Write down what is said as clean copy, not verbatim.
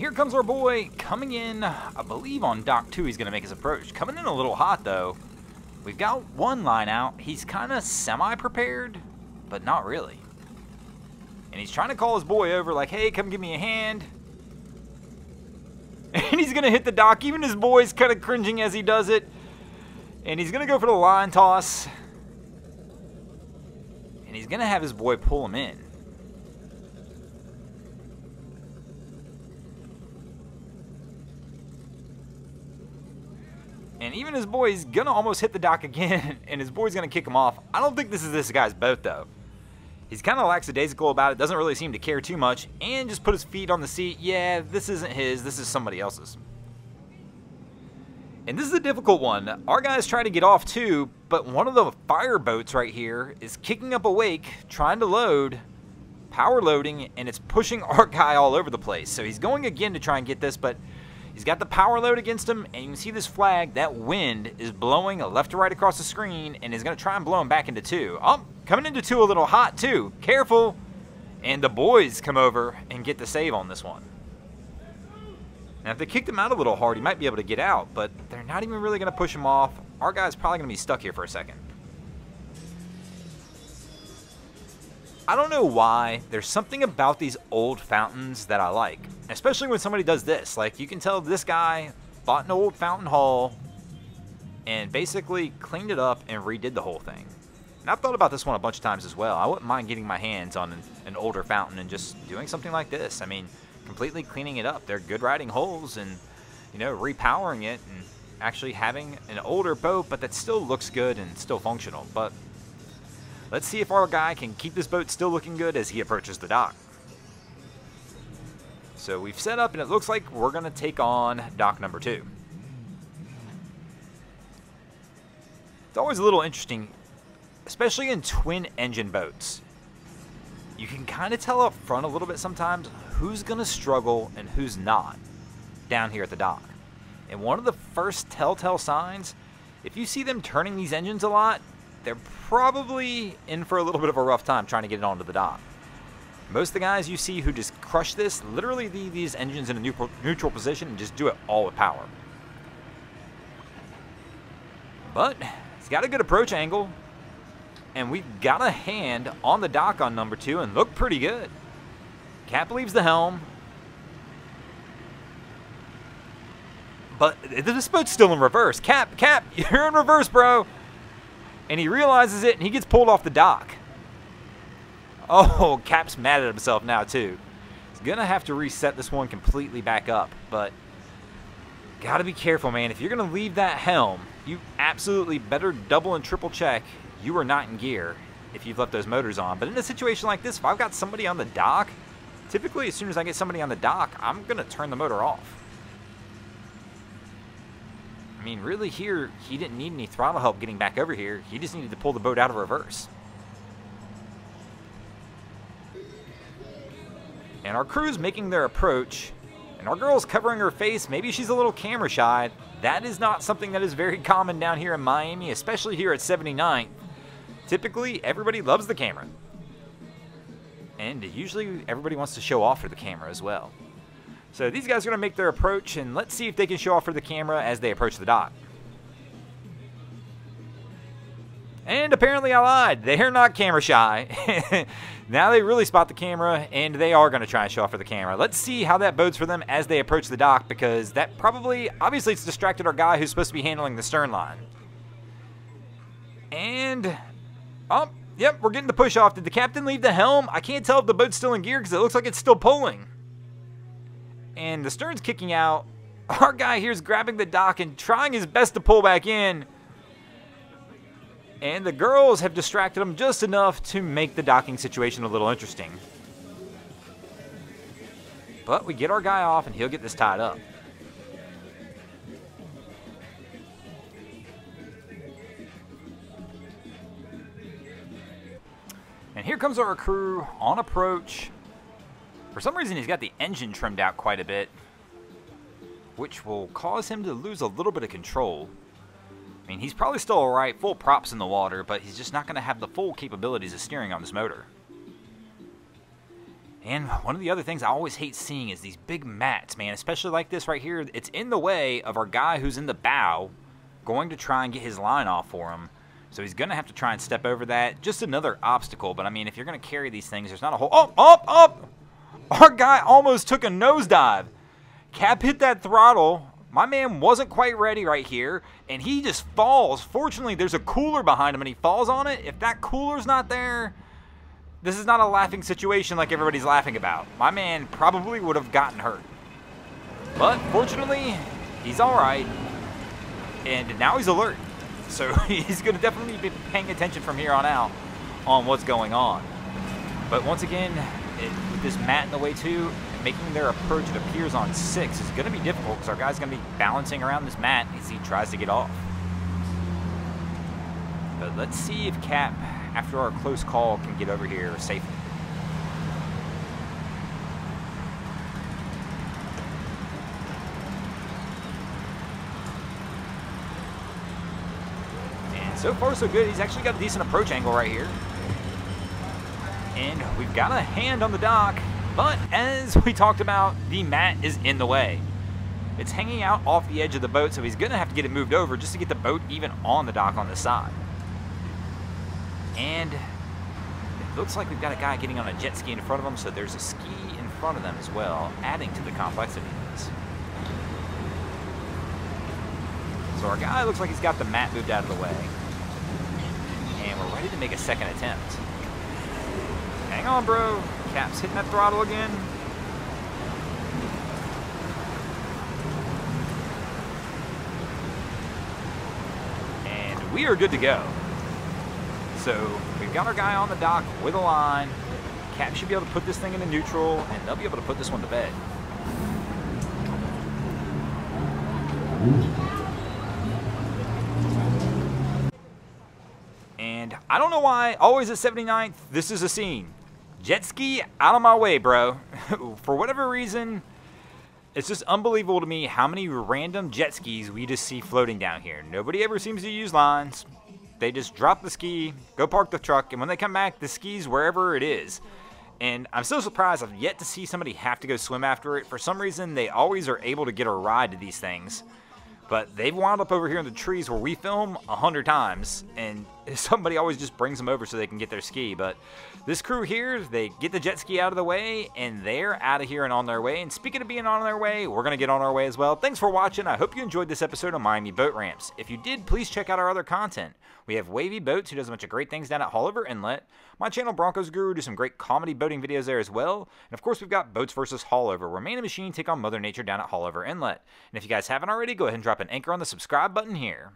here comes our boy coming in, I believe on dock 2 he's going to make his approach. Coming in a little hot though. We've got one line out. He's kind of semi-prepared, but not really. And he's trying to call his boy over like, hey, come give me a hand. And he's going to hit the dock. Even his boy's kind of cringing as he does it. And he's going to go for the line toss. And he's going to have his boy pull him in. And even his boy's going to almost hit the dock again. And his boy's going to kick him off. I don't think this is this guy's boat, though. He's kind of lackadaisical about it. Doesn't really seem to care too much. And just put his feet on the seat. Yeah, this isn't his. This is somebody else's. And this is a difficult one. Our guy's trying to get off too, but one of the fireboats right here is kicking up a wake, trying to load, power loading, and it's pushing our guy all over the place. So he's going again to try and get this, but he's got the power load against him, and you can see this flag. That wind is blowing left to right across the screen, and is going to try and blow him back into 2. Oh, coming into 2 a little hot too. Careful. And the boys come over and get the save on this one. Now, if they kicked him out a little hard, he might be able to get out, but they're not even really going to push him off. Our guy's probably going to be stuck here for a second. I don't know why. There's something about these old fountains that I like, especially when somebody does this. Like, you can tell this guy bought an old fountain hall and basically cleaned it up and redid the whole thing. And I've thought about this one a bunch of times as well. I wouldn't mind getting my hands on an older fountain and just doing something like this. I mean, completely cleaning it up. They're good riding holes and, you know, repowering it and actually having an older boat, but that still looks good and still functional. But let's see if our guy can keep this boat still looking good as he approaches the dock. So we've set up and it looks like we're going to take on dock number 2. It's always a little interesting, especially in twin engine boats. You can kind of tell up front a little bit sometimes who's going to struggle and who's not down here at the dock. And one of the first telltale signs, if you see them turning these engines a lot, they're probably in for a little bit of a rough time trying to get it onto the dock. Most of the guys you see who just crush this, literally leave these engines in a neutral position and just do it all with power. But he's got a good approach angle. And we've got a hand on the dock on number 2 and look pretty good. Cap leaves the helm. But this boat's still in reverse. Cap, you're in reverse, bro. And he realizes it and he gets pulled off the dock. Oh, Cap's mad at himself now too. He's going to have to reset this one completely back up. But got to be careful, man. If you're going to leave that helm, you absolutely better double and triple check you are not in gear if you've left those motors on. But in a situation like this, if I've got somebody on the dock, typically as soon as I get somebody on the dock, I'm going to turn the motor off. I mean, really here, he didn't need any throttle help getting back over here. He just needed to pull the boat out of reverse. And our crew's making their approach, and our girl's covering her face. Maybe she's a little camera shy. That is not something that is very common down here in Miami, especially here at 79th. Typically, everybody loves the camera. And usually, everybody wants to show off for the camera as well. So these guys are going to make their approach, and let's see if they can show off for the camera as they approach the dock. And apparently I lied. They're not camera shy. Now they really spot the camera, and they are going to try and show off for the camera. Let's see how that bodes for them as they approach the dock, because that probably, obviously it's distracted our guy who's supposed to be handling the stern line. And, oh, yep, we're getting the push off. Did the captain leave the helm? I can't tell if the boat's still in gear because it looks like it's still pulling. And the stern's kicking out. Our guy here is grabbing the dock and trying his best to pull back in. And the girls have distracted him just enough to make the docking situation a little interesting. But we get our guy off and he'll get this tied up. And here comes our crew on approach. For some reason, he's got the engine trimmed out quite a bit, which will cause him to lose a little bit of control. I mean, he's probably still alright, full props in the water, but he's just not going to have the full capabilities of steering on this motor. And one of the other things I always hate seeing is these big mats, man, especially like this right here. It's in the way of our guy who's in the bow going to try and get his line off for him. So he's going to have to try and step over that. Just another obstacle, but I mean, if you're going to carry these things, there's not a whole... Oh, up, up! Our guy almost took a nosedive. Cap hit that throttle. My man wasn't quite ready right here, and he just falls. Fortunately, there's a cooler behind him, and he falls on it. If that cooler's not there... This is not a laughing situation like everybody's laughing about. My man probably would have gotten hurt. But fortunately, he's all right. And now he's alert. So he's going to definitely be paying attention from here on out on what's going on. But once again, with this mat in the way too, making their approach, it appears, on 6 is going to be difficult because our guy's going to be balancing around this mat as he tries to get off. But let's see if Cap, after our close call, can get over here safely. And so far so good. He's actually got a decent approach angle right here. And we've got a hand on the dock, but as we talked about, the mat is in the way. It's hanging out off the edge of the boat, so he's going to have to get it moved over just to get the boat even on the dock on the side. And it looks like we've got a guy getting on a jet ski in front of him, so there's a ski in front of them as well, adding to the complexity of this. So our guy looks like he's got the mat moved out of the way. And we're ready to make a second attempt. Hang on, bro. Cap's hitting that throttle again. And we are good to go. So we've got our guy on the dock with a line. Cap should be able to put this thing into neutral, and they'll be able to put this one to bed. And I don't know why, always at 79th, this is a scene. Jet ski out of my way, bro. For whatever reason, it's just unbelievable to me how many random jet skis we just see floating down here. Nobody ever seems to use lines. They just drop the ski, go park the truck, and when they come back, the ski's wherever it is. And I'm so surprised I've yet to see somebody have to go swim after it. For some reason, they always are able to get a ride to these things. But they've wound up over here in the trees where we film 100 times, and somebody always just brings them over so they can get their ski. But this crew here, they get the jet ski out of the way, and they're out of here and on their way. And speaking of being on their way, we're going to get on our way as well. Thanks for watching. I hope you enjoyed this episode of Miami Boat Ramps. If you did, please check out our other content. We have Wavy Boats, who does a bunch of great things down at Haulover Inlet. My channel, Broncos Guru, does some great comedy boating videos there as well. And of course, we've got Boats vs. Haulover, where man and machine take on Mother Nature down at Haulover Inlet. And if you guys haven't already, go ahead and drop an anchor on the subscribe button here.